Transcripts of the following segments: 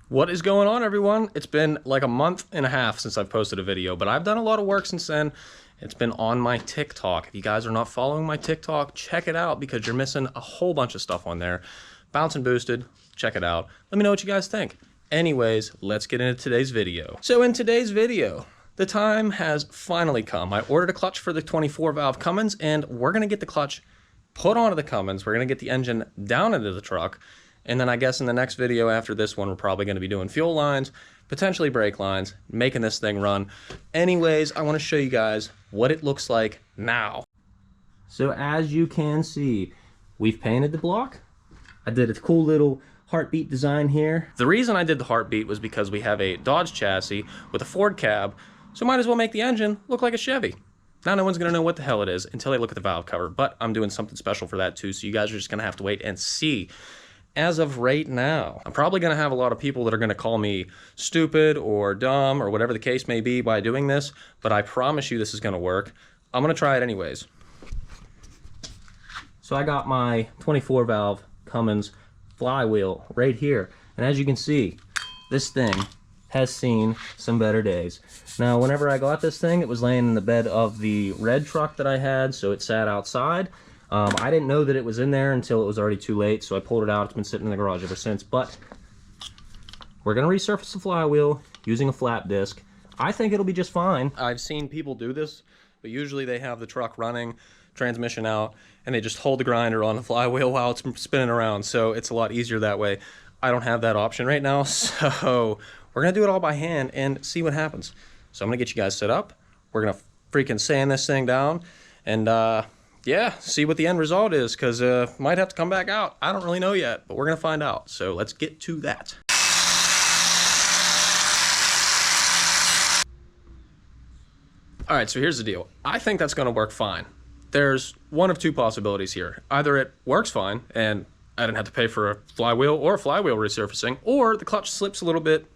What is going on, everyone? It's been like a month and a half since I've posted a video, but I've done a lot of work since then. It's been on my TikTok. If you guys are not following my TikTok, check it out because you're missing a whole bunch of stuff on there. Bounce and boosted, check it out. Let me know what you guys think. Anyways, let's get into today's video. So in today's video, the time has finally come. I ordered a clutch for the 24 valve Cummins, and we're gonna get the clutch put onto the Cummins. We're gonna get the engine down into the truck. And then I guess in the next video after this one, we're probably going to be doing fuel lines, potentially brake lines, making this thing run. Anyways, I want to show you guys what it looks like now. So as you can see, we've painted the block. I did a cool little heartbeat design here. The reason I did the heartbeat was because we have a Dodge chassis with a Ford cab, so might as well make the engine look like a Chevy. Now no one's going to know what the hell it is until they look at the valve cover, but I'm doing something special for that too, so you guys are just going to have to wait and see. As of right now, I'm probably going to have a lot of people that are going to call me stupid or dumb or whatever the case may be by doing this, but I promise you this is going to work. I'm going to try it anyways. So I got my 24 valve Cummins Flywheel right here, and as you can see, this thing has seen some better days. Now, whenever I got this thing, it was laying in the bed of the red truck that I had, so it sat outside. I didn't know that it was in there until it was already too late, so I pulled it out. It's been sitting in the garage ever since, but we're going to resurface the flywheel using a flat disc. I think it'll be just fine. I've seen people do this, but usually they have the truck running, transmission out, and they just hold the grinder on the flywheel while it's spinning around, so it's a lot easier that way. I don't have that option right now, so we're going to do it all by hand and see what happens. So I'm going to get you guys set up. We're going to freaking sand this thing down, and yeah, see what the end result is, because might have to come back out. I don't really know yet, but we're going to find out. So let's get to that. All right, so here's the deal. I think that's going to work fine. There's one of two possibilities here. Either it works fine, and I didn't have to pay for a flywheel or a flywheel resurfacing, or the clutch slips a little bit.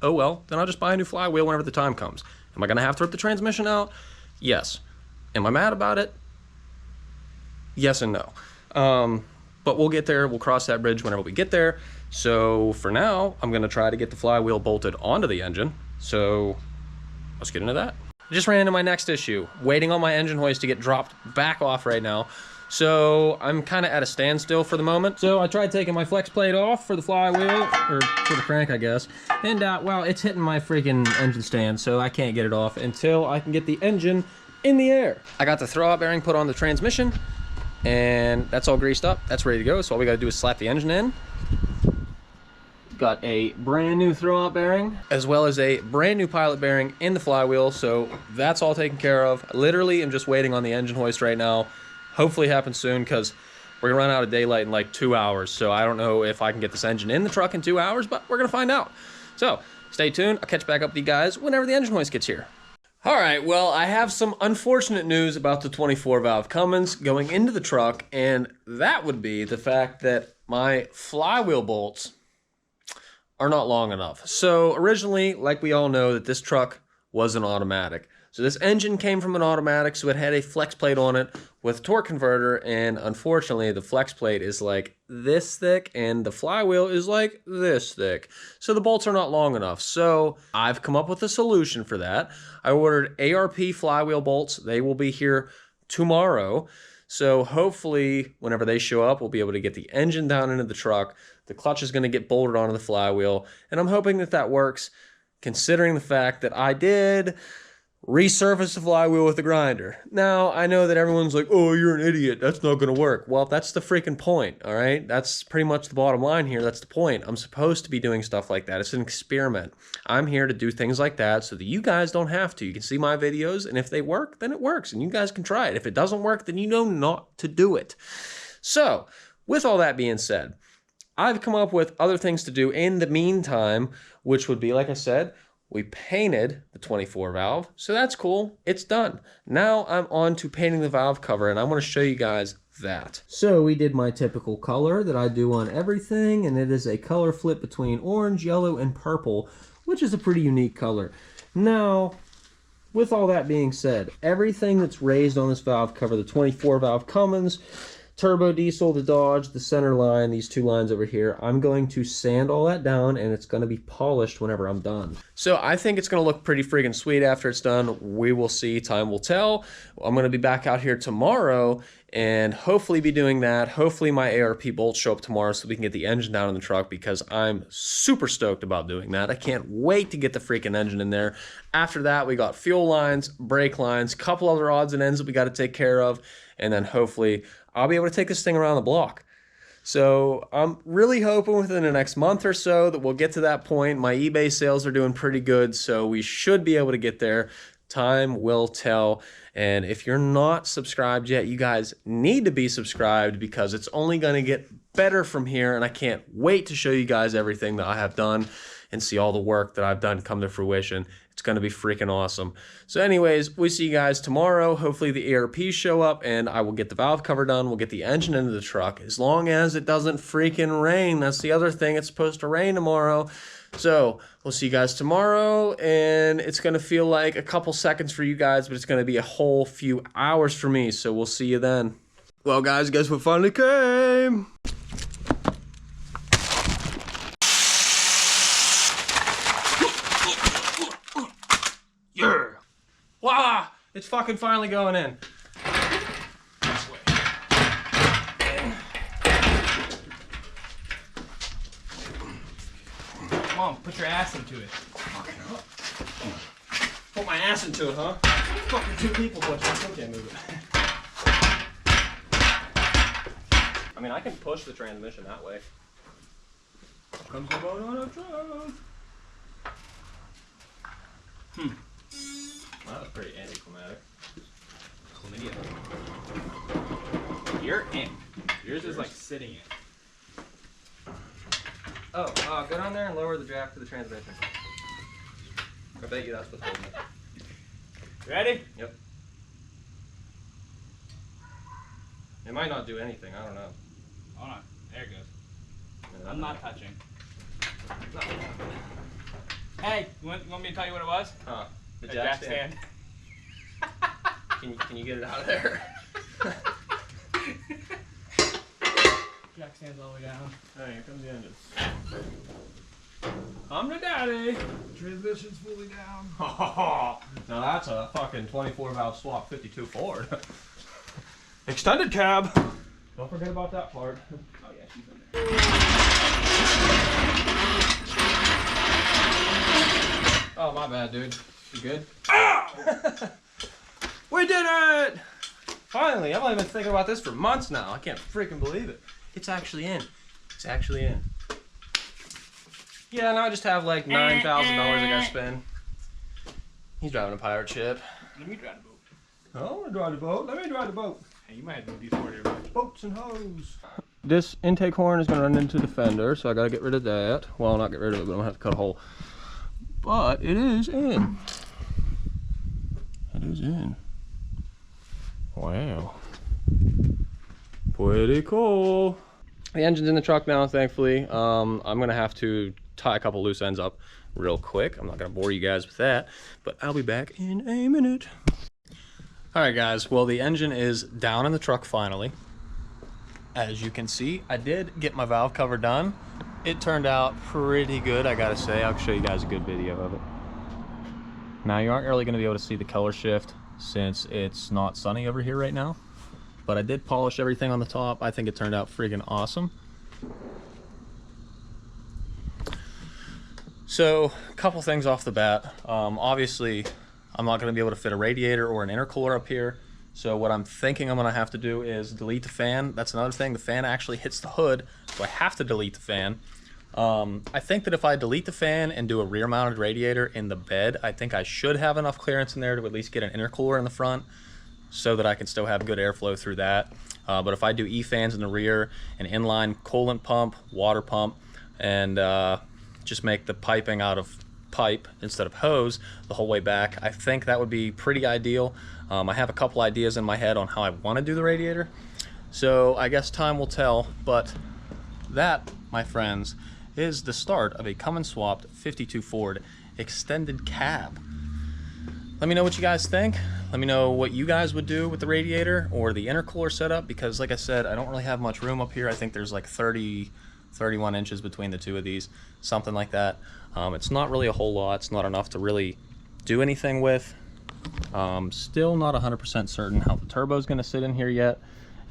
Oh well, then I'll just buy a new flywheel whenever the time comes. Am I going to have to rip the transmission out? Yes. Am I mad about it? Yes and no. But we'll get there. We'll cross that bridge whenever we get there. So for now, I'm going to try to get the flywheel bolted onto the engine. So let's get into that. I just ran into my next issue, waiting on my engine hoist to get dropped back off right now. So I'm kind of at a standstill for the moment. So I tried taking my flex plate off for the flywheel, or for the crank, I guess. And well, it's hitting my freaking engine stand, so I can't get it off until I can get the engine in the air. I got the throwout bearing put on the transmission, and that's all greased up. That's ready to go. So all we got to do is slap the engine in. Got a brand new throwout bearing, as well as a brand new pilot bearing in the flywheel. So that's all taken care of. Literally, I'm just waiting on the engine hoist right now. Hopefully happens soon, because we're gonna run out of daylight in like 2 hours. So I don't know if I can get this engine in the truck in 2 hours, but we're gonna find out. So stay tuned. I'll catch back up with you guys whenever the engine hoist gets here. All right, well, I have some unfortunate news about the 24 valve Cummins going into the truck, and that would be the fact that my flywheel bolts are not long enough. So originally, like we all know, that this truck was an automatic. So this engine came from an automatic, so it had a flex plate on it with a torque converter, and unfortunately the flex plate is like this thick and the flywheel is like this thick. So the bolts are not long enough. So I've come up with a solution for that. I ordered ARP flywheel bolts. They will be here tomorrow. So hopefully whenever they show up, we'll be able to get the engine down into the truck. The clutch is going to get bolted onto the flywheel, and I'm hoping that that works, considering the fact that I did resurface the flywheel with a grinder. Now, I know that everyone's like, oh, you're an idiot. That's not going to work. Well, that's the freaking point, all right? That's pretty much the bottom line here. That's the point. I'm supposed to be doing stuff like that. It's an experiment. I'm here to do things like that so that you guys don't have to. You can see my videos, and if they work, then it works, and you guys can try it. If it doesn't work, then you know not to do it. So, with all that being said, I've come up with other things to do in the meantime, which would be, like I said, we painted the 24 valve, so that's cool. It's done. Now I'm on to painting the valve cover, and I want to show you guys that. So we did my typical color that I do on everything, and it is a color flip between orange, yellow, and purple, which is a pretty unique color. Now, with all that being said, everything that's raised on this valve cover, the 24 valve Cummins, turbo diesel, the Dodge, the center line, these two lines over here. I'm going to sand all that down, and it's going to be polished whenever I'm done. So I think it's going to look pretty freaking sweet after it's done. We will see. Time will tell. I'm going to be back out here tomorrow and hopefully be doing that. Hopefully my ARP bolts show up tomorrow so we can get the engine down in the truck, because I'm super stoked about doing that. I can't wait to get the freaking engine in there. After that, we got fuel lines, brake lines, couple other odds and ends that we got to take care of, and then hopefully I'll be able to take this thing around the block. So I'm really hoping within the next month or so that we'll get to that point. My eBay sales are doing pretty good, so we should be able to get there. Time will tell. And if you're not subscribed yet, you guys need to be subscribed, because it's only going to get better from here, and I can't wait to show you guys everything that I have done and see all the work that I've done come to fruition. It's going to be freaking awesome. So anyways, we see you guys tomorrow. Hopefully the ARPs show up and I will get the valve cover done. We'll get the engine into the truck, as long as it doesn't freaking rain. That's the other thing. It's supposed to rain tomorrow. So we'll see you guys tomorrow, and it's going to feel like a couple seconds for you guys, but it's going to be a whole few hours for me. So we'll see you then. Well, guys, guess what finally came? Yeah! Wow! It's fucking finally going in. This way. Come on, put your ass into it. Put my ass into it, huh? Fucking two people push it. I still can't move it. I mean, I can push the transmission that way. Comes the boat on a truck. Well, that was pretty anticlimactic. Chlamydia. You're in. Yours is like sitting in. Oh, go down there and lower the draft to the transmission. I bet you that's what's holding it. Ready? Yep. It might not do anything, I don't know. Hold on. There it goes. Yeah, I'm not touching. No. Hey, you want me to tell you what it was? Huh. The A jack stand. Can you get it out of there? Jack stands all the way down. Alright, here comes the engine. I'm the daddy. Transmission's fully down. Now that's a fucking 24 valve swap 52 Ford. Extended cab. Don't forget about that part. Oh yeah, she's in there. Oh, my bad, dude. You good? Ow! We did it! Finally, I've only been thinking about this for months now. I can't freaking believe it. It's actually in. It's actually in. Yeah, now I just have like $9,000 I gotta spend. He's driving a pirate ship. Let me drive the boat. I want to drive the boat. Let me drive the boat. Hey, you might have to do these order. Boats and hoes. This intake horn is going to run into the fender, so I got to get rid of that. Well, not get rid of it, but I'm going to have to cut a hole. But it is in. It is in. Wow. Pretty cool. The engine's in the truck now, thankfully. I'm going to have to tie a couple loose ends up real quick. I'm not going to bore you guys with that, but I'll be back in a minute. Alright guys, well the engine is down in the truck finally. As you can see, I did get my valve cover done. It turned out pretty good, I gotta say. I'll show you guys a good video of it. Now you aren't really going to be able to see the color shift since it's not sunny over here right now. But I did polish everything on the top. I think it turned out freaking awesome. So, a couple things off the bat. Obviously, I'm not going to be able to fit a radiator or an intercooler up here. So what I'm thinking I'm going to have to do is delete the fan. That's another thing. The fan actually hits the hood, so I have to delete the fan. I think that if I delete the fan and do a rear-mounted radiator in the bed, I think I should have enough clearance in there to at least get an intercooler in the front so that I can still have good airflow through that. But if I do E-fans in the rear, an inline coolant pump, water pump, and just make the piping out of pipe instead of hose the whole way back, I think that would be pretty ideal. I have a couple ideas in my head on how I want to do the radiator, so I guess time will tell. But that, my friends, is the start of a Cummins swapped 52 Ford extended cab. Let me know what you guys think. Let me know what you guys would do with the radiator or the intercooler setup, because like I said, I don't really have much room up here. I think there's like 31 inches between the two of these, something like that. It's not really a whole lot. It's not enough to really do anything with. Still not 100% certain how the turbo is going to sit in here yet.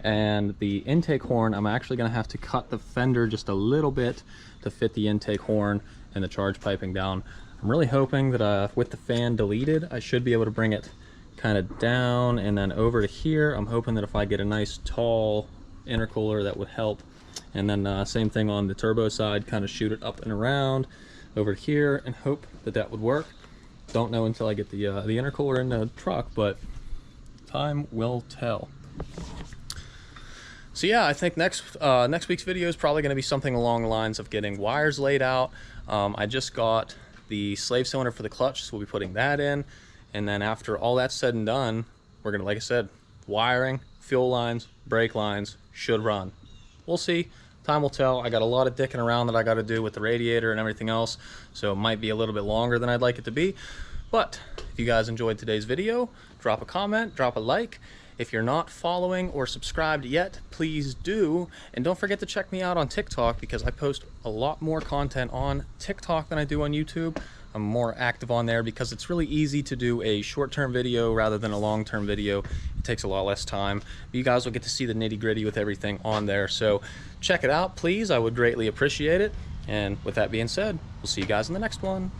And the intake horn, I'm actually going to have to cut the fender just a little bit to fit the intake horn and the charge piping down. I'm really hoping that with the fan deleted, I should be able to bring it kind of down and then over to here. I'm hoping that if I get a nice tall intercooler, that would help. And then same thing on the turbo side, kind of shoot it up and around over here and hope that that would work. Don't know until I get the intercooler in the truck, but time will tell. So yeah, I think next week's video is probably going to be something along the lines of getting wires laid out. I just got the slave cylinder for the clutch, so we'll be putting that in. And then after all that's said and done, we're going to, like I said, wiring, fuel lines, brake lines should run. We'll see. Time will tell. I got a lot of dicking around that I got to do with the radiator and everything else, so it might be a little bit longer than I'd like it to be. But if you guys enjoyed today's video, drop a comment, drop a like. If you're not following or subscribed yet, please do. And don't forget to check me out on TikTok, because I post a lot more content on TikTok than I do on YouTube. I'm more active on there because it's really easy to do a short-term video rather than a long-term video. It takes a lot less time. You guys will get to see the nitty-gritty with everything on there. So check it out, please. I would greatly appreciate it. And with that being said, we'll see you guys in the next one.